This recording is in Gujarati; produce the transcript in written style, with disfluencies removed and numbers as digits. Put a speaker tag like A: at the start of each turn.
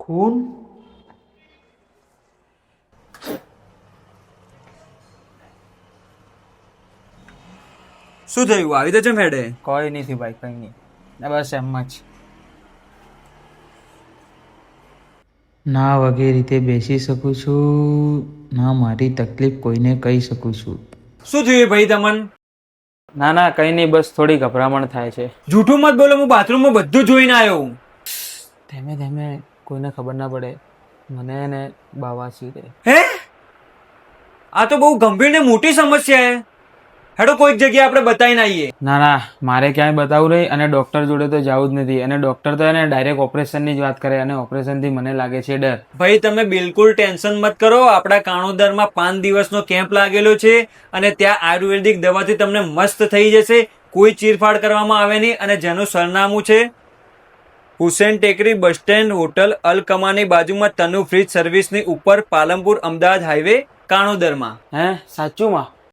A: ખૂન?
B: શું થયું? આવી તો ચમ હેડે?
A: કોઈ નથી ભાઈ, કઈ નહીં. બસ એમ જ. ના વગેરે રીતે બેસી શકું છું, ના મારી તકલીફ કોઈને કહી શકું છું.
B: શું થયું ભાઈ તમને?
A: ના ના કઈ નહીં, બસ થોડી ગભરામણ થાય છે.
B: જૂઠું મત બોલો, હું બાથરૂમમાં બધું જોઈને આવ્યો.
A: ધીમે ધીમે, કોઈને ખબર ના પડે. મને ને બાવાસી રે.
B: હે? આ તો બહુ ગંભીર ને મોટી સમસ્યા છે. હેડો કોઈક જગ્યાએ આપણે બતાવીને આવીએ.
A: ના ના, મારે ક્યાંય બતાવવું નહીં, અને ડૉક્ટર જોડે તો જવું જ નથી. અને ડૉક્ટર તો એને ડાયરેક્ટ ઓપરેશનની જ વાત કરે, અને ઓપરેશનથી મને લાગે છે ડર.
B: ભાઈ તમે બિલકુલ ટેન્શન મત કરો. આપણા કાણોદરમાં 5 દિવસનો કેમ્પ લાગેલો છે, અને ત્યાં આયુર્વેદિક દવાથી તમને મસ્ત થઈ જશે. કોઈ ચીરફાડ કરવામાં આવે નહીં. અને જેનું સરનામું છે હુસેન ટેકરી બસ સ્ટેન્ડ, હોટલ અલ કમાની બાજુમાં, તનુ ફ્રીજ સર્વિસની ઉપર, પાલનપુર અમદાવાદ હાઈવે, કાણોદરમાં.
A: હે સાચુંમાં?